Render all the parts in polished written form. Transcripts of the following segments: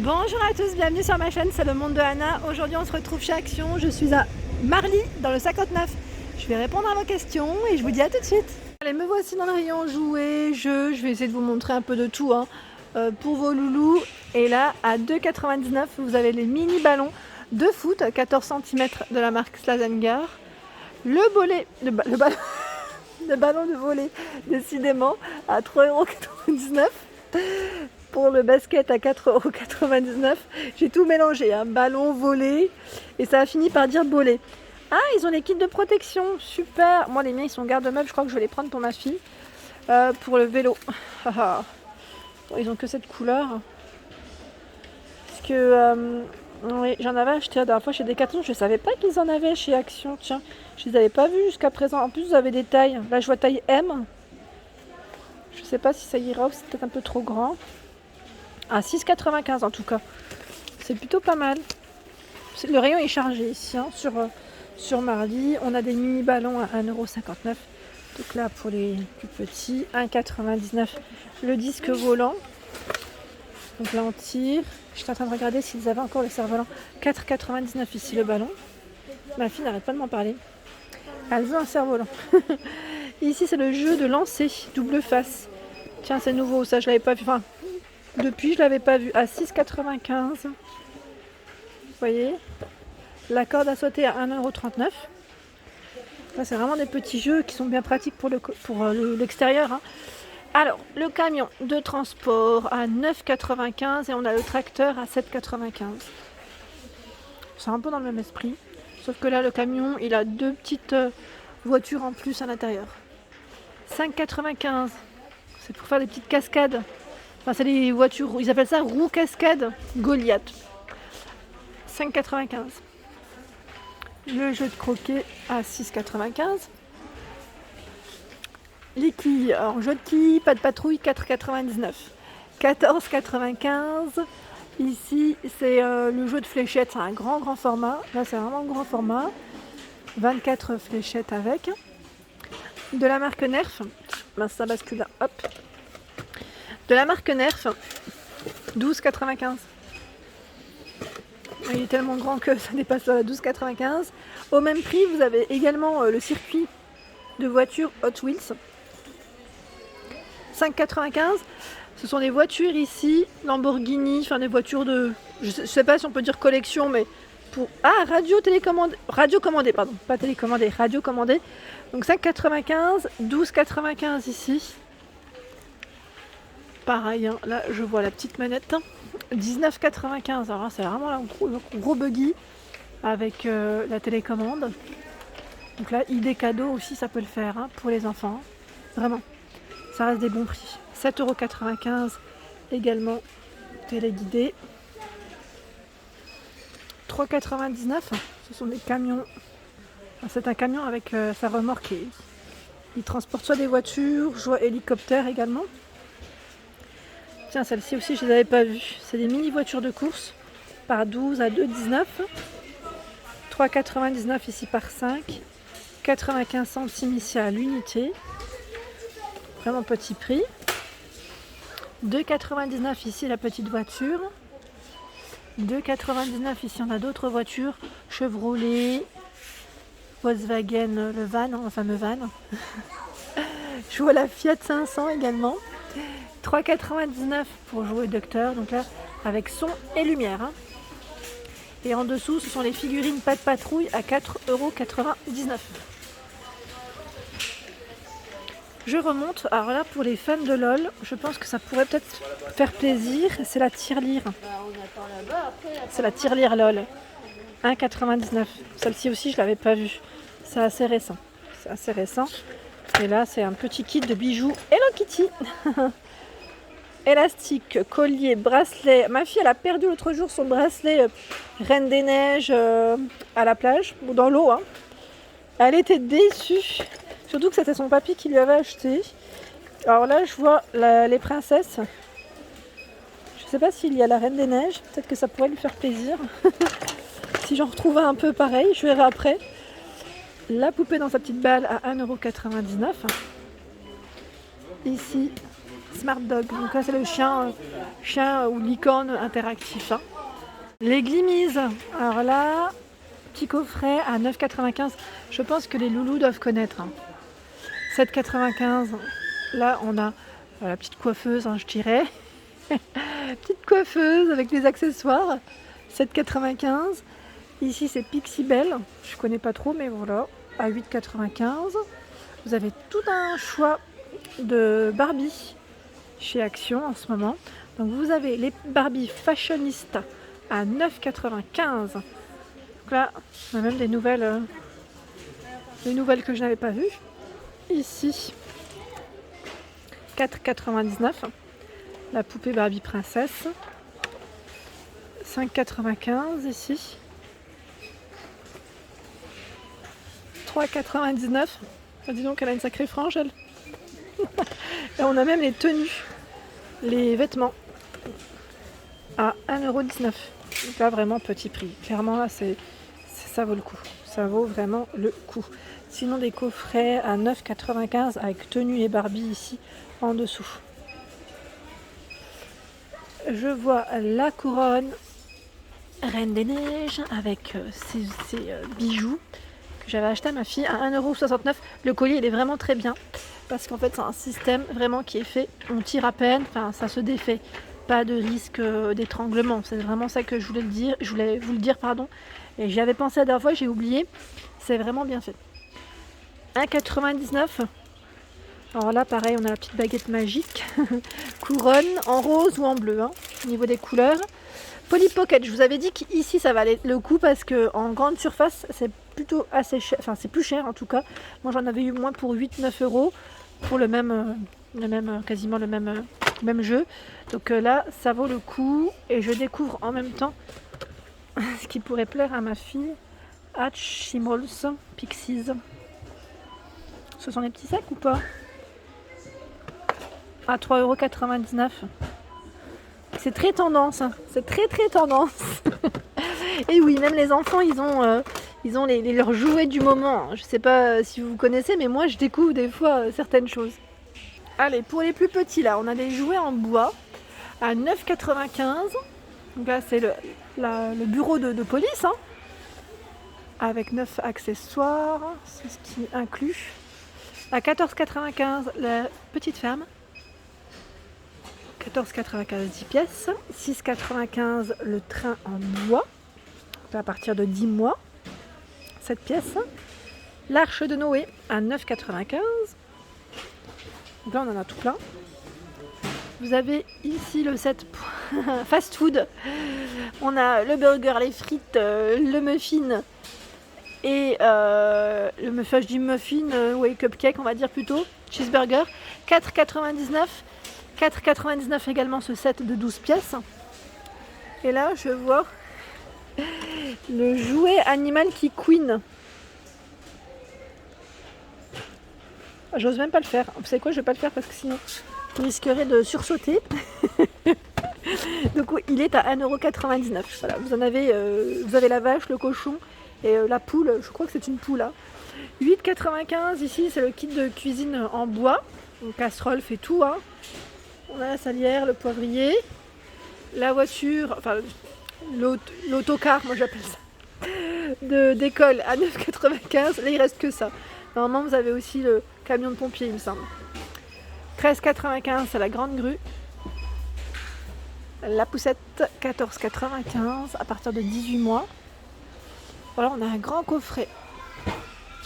Bonjour à tous, bienvenue sur ma chaîne, c'est le monde de Anna. Aujourd'hui on se retrouve chez Action, je suis à Marly dans le 59. Je vais répondre à vos questions et je vous dis à tout de suite. Allez, me voici dans le rayon jouets, jeux, je vais essayer de vous montrer un peu de tout pour vos loulous. Et là à 2,99 € vous avez les mini ballons de foot 14 cm de la marque Slazenger. Le ballon de volley décidément à 3,99 €. Pour le basket à 4,99 €. J'ai tout mélangé, ballon, volley, et ça a fini par dire bolet. Ah, ils ont les kits de protection, super. Moi les miens ils sont garde-meubles, je crois que je vais les prendre pour ma fille. Pour le vélo. Ils ont que cette couleur. Parce que oui, j'en avais acheté la dernière fois chez Decathlon, je savais pas qu'ils en avaient chez Action, tiens. Je les avais pas vus jusqu'à présent. En plus vous avez des tailles. Là je vois taille M. Je sais pas si ça ira ou c'est peut-être un peu trop grand. À 6,95 € en tout cas. C'est plutôt pas mal. Le rayon est chargé ici sur Marly. On a des mini ballons à 1,59 €. Donc là pour les plus petits, 1,99 € le disque volant. Donc là on tire. J'étais en train de regarder s'ils avaient encore le cerf-volant. 4,99 € ici le ballon. Ma fille n'arrête pas de m'en parler. Elle veut un cerf-volant. Ici c'est le jeu de lancer double face. Tiens, c'est nouveau, ça je l'avais pas vu. Enfin, depuis je l'avais pas vu. À 6,95 €. Vous voyez, la corde à sauter à 1,39 €. Là c'est vraiment des petits jeux qui sont bien pratiques pour l'extérieur. Alors, le camion de transport à 9,95 € et on a le tracteur à 7,95 €. C'est un peu dans le même esprit. Sauf que là, le camion, il a deux petites voitures en plus à l'intérieur. 5,95 €. C'est pour faire des petites cascades. Enfin, c'est des voitures, ils appellent ça roue cascade Goliath. 5,95 €. Le jeu de croquet à 6,95 €. Les quilles, alors jeu de quilles, pas de patrouille, 4,99 €. 14,95 €. Ici, c'est le jeu de fléchettes, c'est un grand format. Là, c'est vraiment un grand format. 24 fléchettes avec. De la marque Nerf. Ben, ça bascule là, hop. De la marque Nerf, 12,95 €. Il est tellement grand que ça dépasse la 12,95 €. Au même prix, vous avez également le circuit de voitures Hot Wheels. 5,95 €. Ce sont des voitures ici, Lamborghini, enfin des voitures de... Je sais pas si on peut dire collection, mais pour... Ah, radiocommandé, pardon. Pas télécommandé, radiocommandé. Donc 5,95 €, 12,95 € ici. Pareil, là je vois la petite manette. 19,95 €. Alors là, c'est vraiment un gros buggy avec la télécommande. Donc là, idée cadeau aussi, ça peut le faire pour les enfants. Vraiment, ça reste des bons prix. 7,95 € également, téléguidé. 3,99 €. Ce sont des camions. C'est un camion avec sa remorque. Il transporte soit des voitures, soit hélicoptères également. Tiens, celle-ci aussi, je ne les avais pas vues. C'est des mini voitures de course par 12 à 2,19 €. 3,99 € ici par 5. 95 centimes ici à l'unité. Vraiment petit prix. 2,99 € ici la petite voiture. 2,99 € ici on a d'autres voitures. Chevrolet, Volkswagen, le van, le fameux van. Je vois la Fiat 500 également. 3,99 € pour jouer docteur, donc là avec son et lumière. Et en dessous ce sont les figurines pas de patrouille à 4,99 €. Je remonte, alors là pour les fans de LOL, je pense que ça pourrait peut-être faire plaisir, c'est la tirelire. C'est la tirelire LOL. 1,99 €. Celle-ci aussi je l'avais pas vue. C'est assez récent. Et là c'est un petit kit de bijoux Hello Kitty. Élastique, collier, bracelet. Ma fille elle a perdu l'autre jour son bracelet Reine des Neiges à la plage, ou dans l'eau. Elle était déçue. Surtout que c'était son papy qui lui avait acheté. Alors là je vois les princesses. Je sais pas s'il y a la Reine des Neiges. Peut-être que ça pourrait lui faire plaisir. Si j'en retrouvais un peu pareil, je verrai après. La poupée dans sa petite balle à 1,99 €. Ici, Smart Dog. Donc là c'est le chien ou licorne interactif. Hein. Les Glimmys. Alors là, petit coffret à 9,95. Je pense que les loulous doivent connaître. Hein. 7,95. Là on a la petite coiffeuse, hein, je dirais. Petite coiffeuse avec les accessoires. 7,95. Ici c'est Pixie Belle. Je connais pas trop mais voilà. À 8,95. Vous avez tout un choix de Barbie chez Action en ce moment. Donc vous avez les Barbie fashionistas à 9,95. Donc là, on a même des nouvelles que je n'avais pas vues. Ici, 4,99. La poupée Barbie princesse. 5,95 ici. 3,99. Dis donc, elle a une sacrée frange, elle. Et on a même les tenues, les vêtements à 1,19€. Donc là, vraiment petit prix. Clairement, là, ça vaut le coup. Ça vaut vraiment le coup. Sinon, des coffrets à 9,95 avec tenue et Barbie ici en dessous. Je vois la couronne Reine des Neiges avec ses bijoux que j'avais acheté à ma fille à 1,69€. Le collier, il est vraiment très bien. Parce qu'en fait c'est un système vraiment qui est fait, on tire à peine, enfin ça se défait, pas de risque d'étranglement, c'est vraiment ça que je voulais vous le dire pardon, et j'y avais pensé la dernière fois, j'ai oublié, c'est vraiment bien fait. 1,99€. Alors là pareil on a la petite baguette magique, couronne en rose ou en bleu, hein, au niveau des couleurs. Polly Pocket, je vous avais dit qu'ici ça valait le coup parce qu'en grande surface c'est plutôt assez cher, enfin c'est plus cher en tout cas. Moi j'en avais eu moins pour 8-9€ pour quasiment le même jeu. Donc là ça vaut le coup et je découvre en même temps ce qui pourrait plaire à ma fille. Hatchimals Pixies. Ce sont des petits sacs ou pas? À 3,99€. C'est très tendance, hein. C'est très tendance. Et oui, même les enfants, ils ont leurs jouets du moment. Je sais pas si vous connaissez, mais moi je découvre des fois certaines choses. Allez, pour les plus petits là, on a des jouets en bois à 9,95. Donc là c'est le bureau de police, hein, avec 9 accessoires, c'est ce qui inclut. À 14,95 la petite ferme. 14,95 10 pièces, 6,95 le train en bois, à partir de 10 mois, 7 pièces. L'arche de Noé à 9,95. Donc là on en a tout plein. Vous avez ici le set fast food. On a le burger, les frites, le muffin et je dis muffin, cupcake on va dire plutôt, cheeseburger, 4,99. 4,99 également ce set de 12 pièces. Et là, je vois le jouet animal qui couine. J'ose même pas le faire. Vous savez quoi, je vais pas le faire parce que sinon, je risquerais de sursauter. Donc il est à 1,99€. Voilà, vous avez la vache, le cochon et la poule. Je crois que c'est une poule. Hein. 8,95 ici, c'est le kit de cuisine en bois. Donc, casserole fait tout. Hein. On a la salière, le poivrier, la voiture, enfin l'autocar, moi j'appelle ça, d'école à 9,95. Là il reste que ça. Normalement vous avez aussi le camion de pompier il me semble. 13,95 c'est la grande grue. La poussette 14,95 à partir de 18 mois. Voilà, on a un grand coffret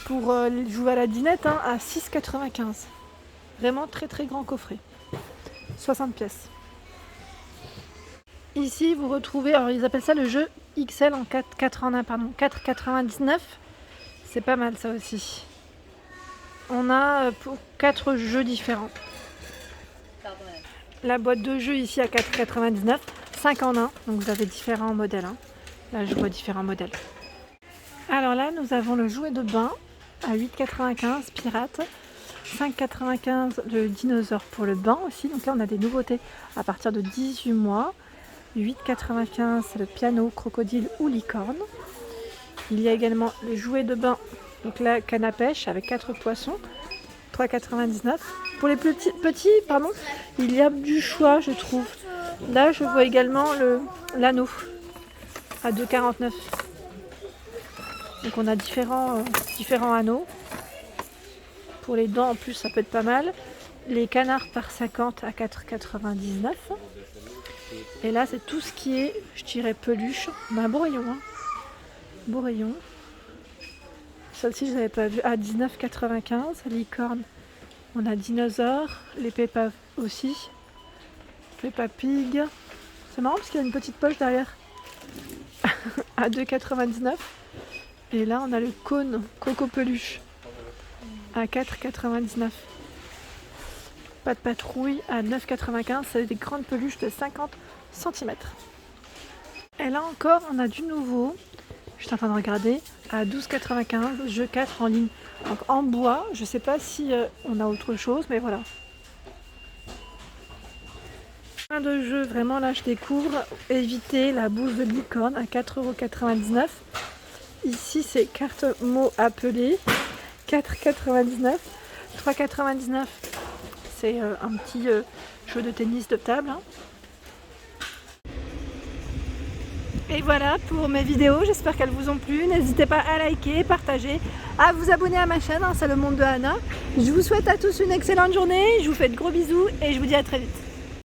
pour jouer à la dinette, hein, à 6,95. Vraiment très grand coffret. 60 pièces. Ici, vous retrouvez, alors ils appellent ça le jeu XL en 4 en 1, pardon, 4,99. C'est pas mal ça aussi. On a pour 4 jeux différents. La boîte de jeux ici à 4,99, 5 en 1, donc vous avez différents modèles. Hein. Là, je vois différents modèles. Alors là, nous avons le jouet de bain à 8,95 pirate. 5,95 le dinosaure pour le bain aussi. Donc là, on a des nouveautés à partir de 18 mois. 8,95 c'est le piano, crocodile ou licorne. Il y a également le jouet de bain, donc la canne à pêche avec 4 poissons. 3,99 €. Pour les petits, pardon, il y a du choix, je trouve. Là, je vois également l'anneau à 2,49 €. Donc on a différents anneaux. Pour les dents, en plus, ça peut être pas mal. Les canards par 50 à 4,99 €. Et là, c'est tout ce qui est, je dirais, peluche. On a un beau rayon, hein. Beau rayon. Celle-ci, je n'avais pas vu. À 19,95 €. Licorne. On a dinosaures. Les Peppa aussi. Peppa Pig. C'est marrant parce qu'il y a une petite poche derrière. À 2,99 €. Et là, on a le cône Coco Peluche. À 4,99 €. Pas de patrouille à 9,95 €. C'est des grandes peluches de 50 cm. Et là encore, on a du nouveau. Je suis en train de regarder. À 12,95 €, jeu 4 en ligne. Donc en bois, je sais pas si on a autre chose, mais voilà. Plein de jeux, vraiment là je découvre. Éviter la bouse de licorne à 4,99 €. Ici c'est carte mots appelés. 4,99 €. 3,99 €. C'est un petit jeu de tennis de table. Hein. Et voilà pour mes vidéos, j'espère qu'elles vous ont plu. N'hésitez pas à liker, partager, à vous abonner à ma chaîne, hein, c'est le monde de Anna. Je vous souhaite à tous une excellente journée, je vous fais de gros bisous et je vous dis à très vite.